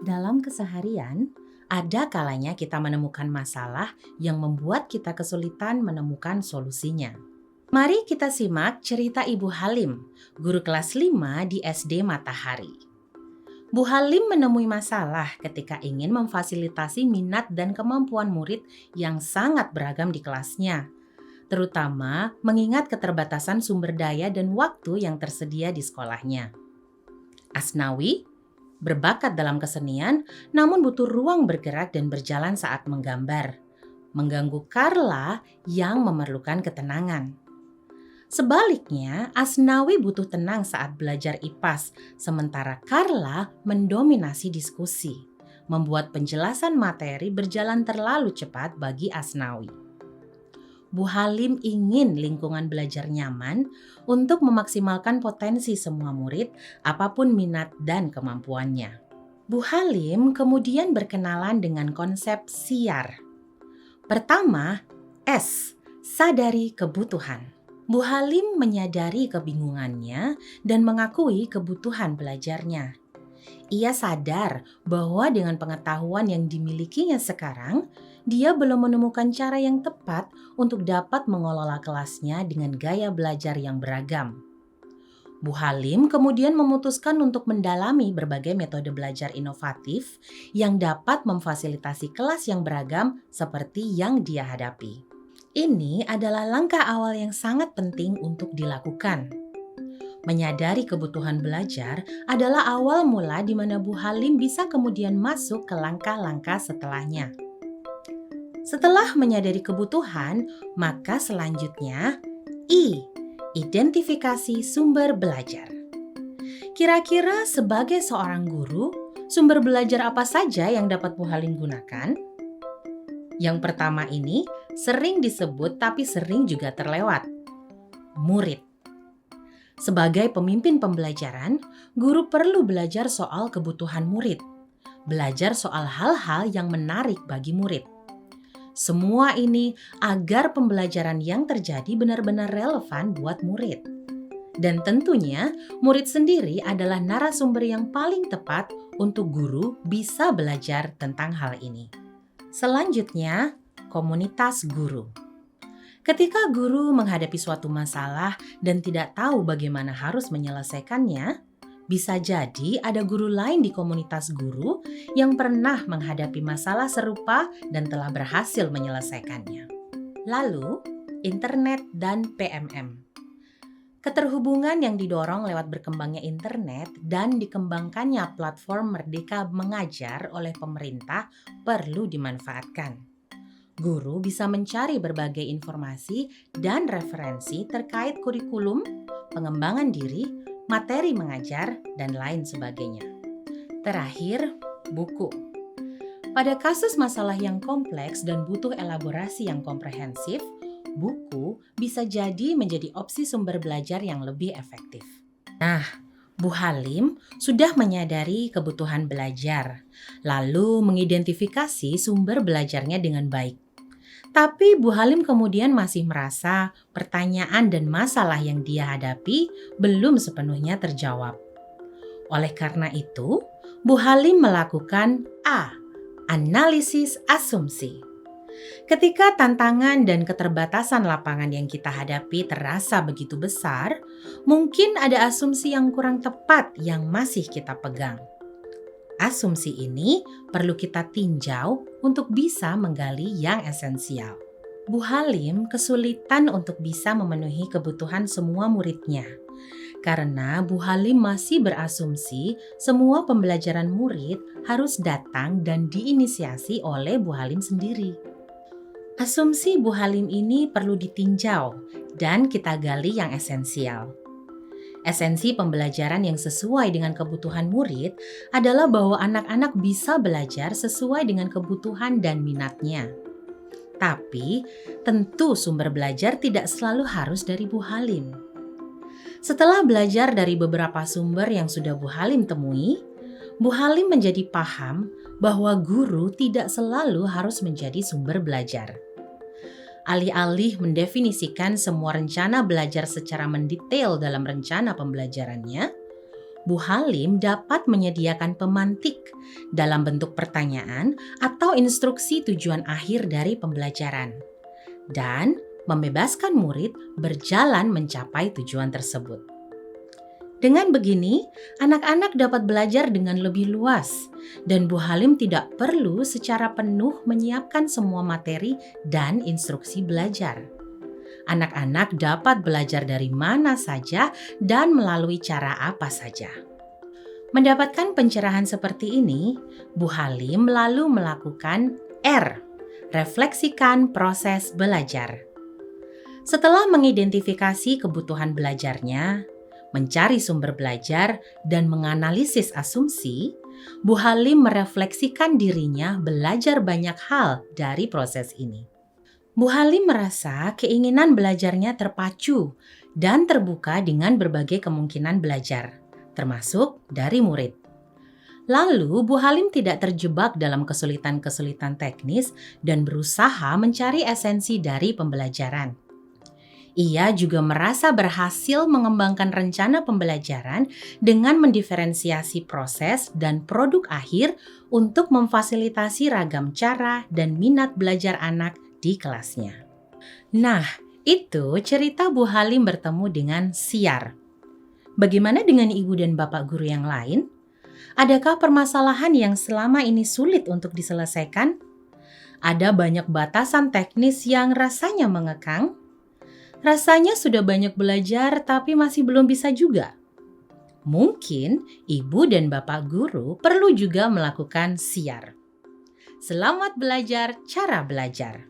Dalam keseharian, ada kalanya kita menemukan masalah yang membuat kita kesulitan menemukan solusinya. Mari kita simak cerita Ibu Halim, guru kelas 5 di SD Matahari. Bu Halim menemui masalah ketika ingin memfasilitasi minat dan kemampuan murid yang sangat beragam di kelasnya, terutama mengingat keterbatasan sumber daya dan waktu yang tersedia di sekolahnya. Asnawi berbakat dalam kesenian, namun butuh ruang bergerak dan berjalan saat menggambar. Mengganggu Carla yang memerlukan ketenangan. Sebaliknya, Asnawi butuh tenang saat belajar IPAS, sementara Carla mendominasi diskusi, membuat penjelasan materi berjalan terlalu cepat bagi Asnawi. Bu Halim ingin lingkungan belajar nyaman untuk memaksimalkan potensi semua murid, apapun minat dan kemampuannya. Bu Halim kemudian berkenalan dengan konsep SIAR. Pertama, S. Sadari kebutuhan. Bu Halim menyadari kebingungannya dan mengakui kebutuhan belajarnya. Ia sadar bahwa dengan pengetahuan yang dimilikinya sekarang, dia belum menemukan cara yang tepat untuk dapat mengelola kelasnya dengan gaya belajar yang beragam. Bu Halim kemudian memutuskan untuk mendalami berbagai metode belajar inovatif yang dapat memfasilitasi kelas yang beragam seperti yang dia hadapi. Ini adalah langkah awal yang sangat penting untuk dilakukan. Menyadari kebutuhan belajar adalah awal mula di mana Bu Halim bisa kemudian masuk ke langkah-langkah setelahnya. Setelah menyadari kebutuhan, maka selanjutnya I. Identifikasi sumber belajar. Kira-kira sebagai seorang guru, sumber belajar apa saja yang dapat Bu Halim gunakan? Yang pertama ini sering disebut tapi sering juga terlewat. Murid. Sebagai pemimpin pembelajaran, guru perlu belajar soal kebutuhan murid. Belajar soal hal-hal yang menarik bagi murid. Semua ini agar pembelajaran yang terjadi benar-benar relevan buat murid. Dan tentunya, murid sendiri adalah narasumber yang paling tepat untuk guru bisa belajar tentang hal ini. Selanjutnya, komunitas guru. Ketika guru menghadapi suatu masalah dan tidak tahu bagaimana harus menyelesaikannya, bisa jadi ada guru lain di komunitas guru yang pernah menghadapi masalah serupa dan telah berhasil menyelesaikannya. Lalu, internet dan PMM. Keterhubungan yang didorong lewat berkembangnya internet dan dikembangkannya platform Merdeka Mengajar oleh pemerintah perlu dimanfaatkan. Guru bisa mencari berbagai informasi dan referensi terkait kurikulum, pengembangan diri, materi mengajar, dan lain sebagainya. Terakhir, buku. Pada kasus masalah yang kompleks dan butuh elaborasi yang komprehensif, buku bisa jadi menjadi opsi sumber belajar yang lebih efektif. Nah, Bu Halim sudah menyadari kebutuhan belajar, lalu mengidentifikasi sumber belajarnya dengan baik. Tapi Bu Halim kemudian masih merasa pertanyaan dan masalah yang dia hadapi belum sepenuhnya terjawab. Oleh karena itu, Bu Halim melakukan A. Analisis asumsi. Ketika tantangan dan keterbatasan lapangan yang kita hadapi terasa begitu besar, mungkin ada asumsi yang kurang tepat yang masih kita pegang. Asumsi ini perlu kita tinjau untuk bisa menggali yang esensial. Bu Halim kesulitan untuk bisa memenuhi kebutuhan semua muridnya. Karena Bu Halim masih berasumsi semua pembelajaran murid harus datang dan diinisiasi oleh Bu Halim sendiri. Asumsi Bu Halim ini perlu ditinjau dan kita gali yang esensial. Esensi pembelajaran yang sesuai dengan kebutuhan murid adalah bahwa anak-anak bisa belajar sesuai dengan kebutuhan dan minatnya. Tapi, tentu sumber belajar tidak selalu harus dari Bu Halim. Setelah belajar dari beberapa sumber yang sudah Bu Halim temui, Bu Halim menjadi paham bahwa guru tidak selalu harus menjadi sumber belajar. Alih-alih mendefinisikan semua rencana belajar secara mendetail dalam rencana pembelajarannya, Bu Halim dapat menyediakan pemantik dalam bentuk pertanyaan atau instruksi tujuan akhir dari pembelajaran, dan membebaskan murid berjalan mencapai tujuan tersebut. Dengan begini, anak-anak dapat belajar dengan lebih luas, dan Bu Halim tidak perlu secara penuh menyiapkan semua materi dan instruksi belajar. Anak-anak dapat belajar dari mana saja dan melalui cara apa saja. Mendapatkan pencerahan seperti ini, Bu Halim lalu melakukan R, refleksikan proses belajar. Setelah mengidentifikasi kebutuhan belajarnya, mencari sumber belajar, dan menganalisis asumsi, Bu Halim merefleksikan dirinya belajar banyak hal dari proses ini. Bu Halim merasa keinginan belajarnya terpacu dan terbuka dengan berbagai kemungkinan belajar, termasuk dari murid. Lalu, Bu Halim tidak terjebak dalam kesulitan-kesulitan teknis dan berusaha mencari esensi dari pembelajaran. Ia juga merasa berhasil mengembangkan rencana pembelajaran dengan mendiferensiasi proses dan produk akhir untuk memfasilitasi ragam cara dan minat belajar anak di kelasnya. Nah, itu cerita Bu Halim bertemu dengan siar. Bagaimana dengan ibu dan bapak guru yang lain? Adakah permasalahan yang selama ini sulit untuk diselesaikan? Ada banyak batasan teknis yang rasanya mengekang? Rasanya sudah banyak belajar tapi masih belum bisa juga. Mungkin ibu dan bapak guru perlu juga melakukan siar. Selamat belajar cara belajar.